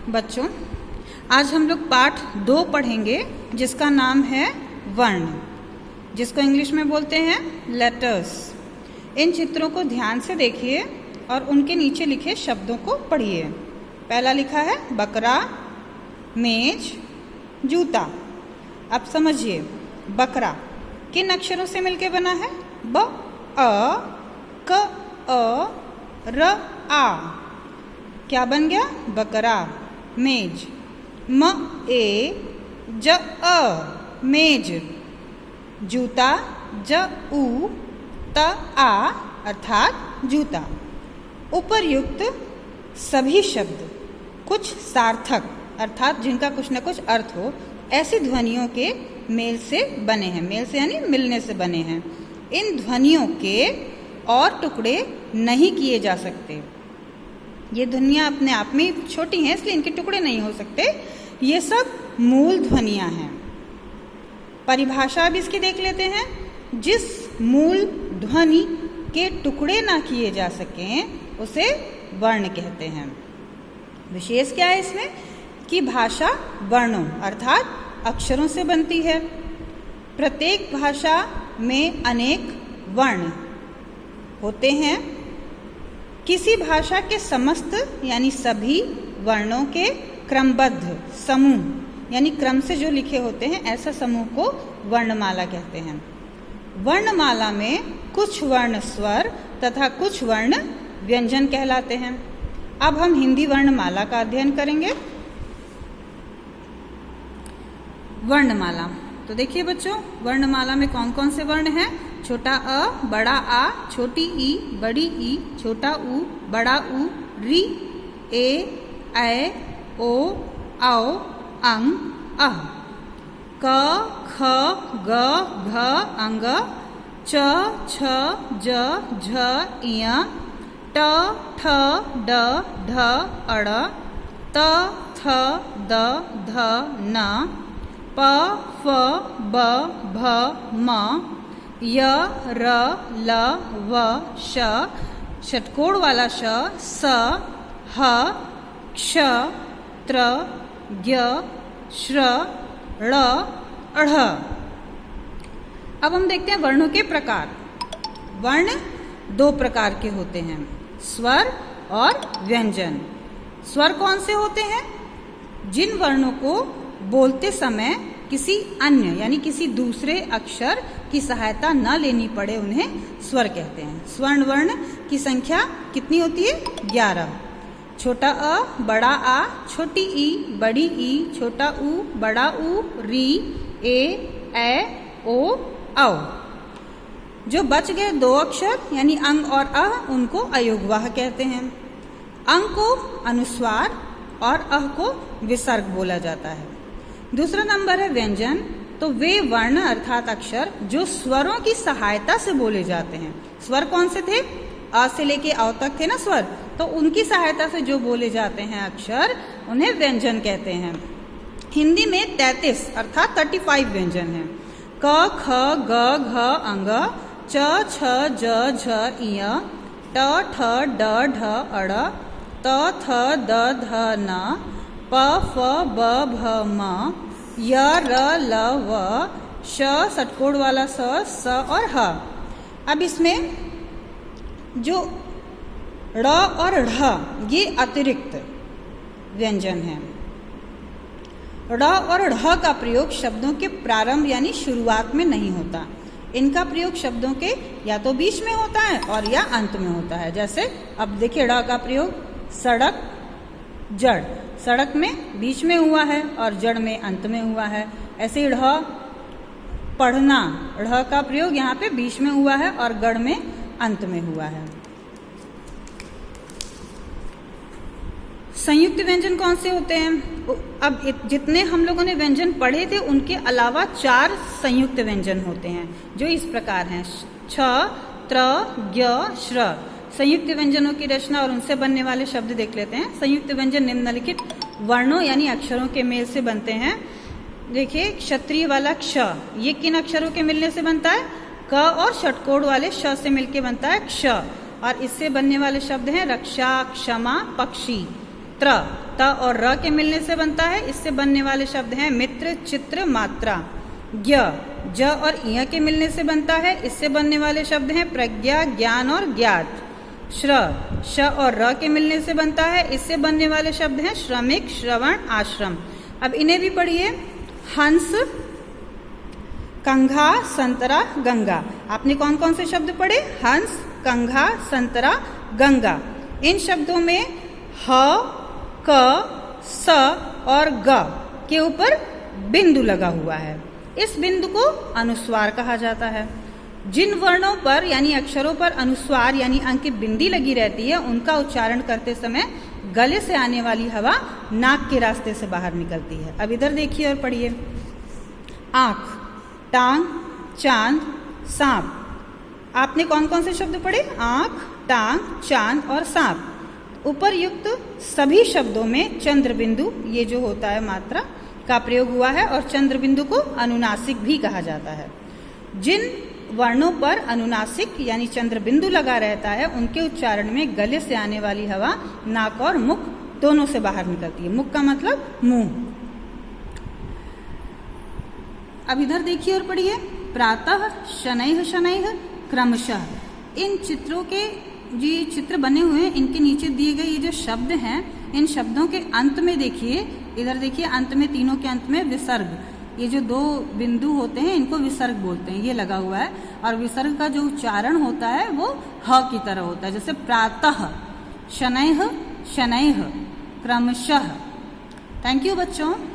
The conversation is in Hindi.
बच्चों, आज हम लोग पाठ 2 पढ़ेंगे जिसका नाम है वर्ण, जिसको इंग्लिश में बोलते हैं लेटर्स। इन चित्रों को ध्यान से देखिए और उनके नीचे लिखे शब्दों को पढ़िए। पहला लिखा है बकरा, मेज, जूता। अब समझिए, बकरा किन अक्षरों से मिलकर बना है? ब, अ, क, अ, र, आ। क्या बन गया? बकरा। मेज, म, ए, ज, अ, मेज। जूता, ज, उ, त, आ अर्थात जूता। उपर्युक्त सभी शब्द कुछ सार्थक अर्थात जिनका कुछ न कुछ अर्थ हो, ऐसी ध्वनियों के मेल से बने हैं। मेल से यानी मिलने से बने हैं। इन ध्वनियों के और टुकड़े नहीं किए जा सकते। ये ध्वनियाँ अपने आप में छोटी हैं, इसलिए इनके टुकड़े नहीं हो सकते। ये सब मूल ध्वनियाँ हैं। परिभाषा अब इसकी देख लेते हैं। जिस मूल ध्वनि के टुकड़े ना किए जा सकें उसे वर्ण कहते हैं। विशेष क्या है इसमें कि भाषा वर्णों अर्थात अक्षरों से बनती है। प्रत्येक भाषा में अनेक वर्ण होते हैं। किसी भाषा के समस्त यानी सभी वर्णों के क्रमबद्ध समूह यानी क्रम से जो लिखे होते हैं, ऐसा समूह को वर्णमाला कहते हैं। वर्णमाला में कुछ वर्ण स्वर तथा कुछ वर्ण व्यंजन कहलाते हैं। अब हम हिंदी वर्णमाला का अध्ययन करेंगे। वर्णमाला, तो देखिए बच्चों, वर्णमाला में कौन कौन से वर्ण हैं? छोटा अ, बड़ा आ, छोटी ई, बड़ी ई, छोटा ऊ, बड़ा ऊ, री, ए, ऐ, ओ, औ, अं, अः। क, ख, ग, घ, अंग, च, छ, ज, झ, इय, ट, ठ, ड, ढ, अड़, त, थ, द, ध, न, प, फ, ब, भ, म, य, र, ल, व, श, षटकोण वाला श, स, ह, क्ष, त्र, ज्ञ, श्र, ळ, अढ़। अब हम देखते हैं वर्णों के प्रकार। वर्ण 2 प्रकार के होते हैं, स्वर और व्यंजन। स्वर कौन से होते हैं? जिन वर्णों को बोलते समय किसी अन्य यानी किसी दूसरे अक्षर की सहायता न लेनी पड़े उन्हें स्वर कहते हैं। स्वर्ण वर्ण की संख्या कितनी होती है? 11। छोटा अ, बड़ा आ, छोटी ई, बड़ी ई, छोटा ऊ, बड़ा ऊ, री, ए, ऐ, ओ, औ। जो बच गए 2 अक्षर यानी अंग और अ, उनको अयोगवाह कहते हैं। अंग को अनुस्वार और अह को विसर्ग बोला जाता है। दूसरा नंबर है व्यंजन। तो वे वर्ण अर्थात अक्षर जो स्वरों की सहायता से बोले जाते हैं। स्वर कौन से थे? अ से लेके अ तक थे ना स्वर, तो उनकी सहायता से जो बोले जाते हैं अक्षर, उन्हें व्यंजन कहते हैं। हिंदी में 33 अर्थात 35 व्यंजन हैं। क, ख, ग, घ, अंग, च, छ, ज, झ, इय, ट, ठ, ड, ढ, अड़, त, थ, द, ध, न, प, फ, ब, भ, म, य, र, ल, व, श, षटकोण वाला स और ह। अब इसमें जो ड़ और ढ़ ये अतिरिक्त व्यंजन हैं। ड़ और ढ़ का प्रयोग शब्दों के प्रारंभ यानी शुरुआत में नहीं होता। इनका प्रयोग शब्दों के या तो बीच में होता है और या अंत में होता है। जैसे अब देखिए ड़ का प्रयोग सड़क, जड़। सड़क में बीच में हुआ है और जड़ में अंत में हुआ है। ऐसे ही ढ़, पढ़ना, ढ़ का प्रयोग यहाँ पे बीच में हुआ है और गढ़ में अंत में हुआ है। संयुक्त व्यंजन कौन से होते हैं? अब जितने हम लोगों ने व्यंजन पढ़े थे उनके अलावा 4 संयुक्त व्यंजन होते हैं जो इस प्रकार हैं। छ, त्र, ज्ञ, श्र। संयुक्त व्यंजनों की रचना और उनसे बनने वाले शब्द देख लेते हैं। संयुक्त व्यंजन निम्नलिखित वर्णों यानी अक्षरों के मेल से बनते हैं। देखिए, क्षत्रिय वाला क्ष, ये किन अक्षरों के मिलने से बनता है? क और षटकोण वाले श से मिलके बनता है क्ष। और इससे बनने वाले शब्द हैं रक्षा, क्षमा, पक्षी। त्र, त और र के मिलने से बनता है, इससे बनने वाले शब्द हैं मित्र, चित्र, मात्रा। ज्ञ, ज और इ के मिलने से बनता है, इससे बनने वाले शब्द हैं प्रज्ञा, ज्ञान और ज्ञात। श्र, श और र के मिलने से बनता है, इससे बनने वाले शब्द हैं श्रमिक, श्रवण, आश्रम। अब इन्हें भी पढ़िए। हंस, कंघा, संतरा, गंगा। आपने कौन कौन से शब्द पढ़े? हंस, कंघा, संतरा, गंगा। इन शब्दों में ह, क, स और ग के ऊपर बिंदु लगा हुआ है। इस बिंदु को अनुस्वार कहा जाता है। जिन वर्णों पर यानी अक्षरों पर अनुस्वार यानी अंक की बिंदी लगी रहती है, उनका उच्चारण करते समय गले से आने वाली हवा नाक के रास्ते से बाहर निकलती है। अब इधर देखिए और पढ़िए। आँख, टांग, चांद, सांप। आपने कौन कौन से शब्द पढ़े? आँख, टांग, चांद और सांप। उपरयुक्त सभी शब्दों में चंद्र बिंदु, ये जो होता है मात्रा, का प्रयोग हुआ है और चंद्र बिंदु को अनुनासिक भी कहा जाता है। जिन वर्णों पर अनुनासिक यानी चंद्र बिंदु लगा रहता है, उनके उच्चारण में गले से आने वाली हवा नाक और मुख दोनों से बाहर निकलती है। मुख का मतलब मुंह। अब इधर देखिए और पढ़िए। प्रातः, शनैः शनैः, क्रमशः। इन चित्रों के जो ये चित्र बने हुए हैं, इनके नीचे दिए गए ये जो शब्द हैं, इन शब्दों के अंत में देखिए, इधर देखिए, अंत में, तीनों के अंत में विसर्ग, ये जो दो बिंदु होते हैं इनको विसर्ग बोलते हैं, ये लगा हुआ है। और विसर्ग का जो उच्चारण होता है वो ह की तरह होता है। जैसे प्रातः, शनैः शनैः, क्रमशः। थैंक यू बच्चों।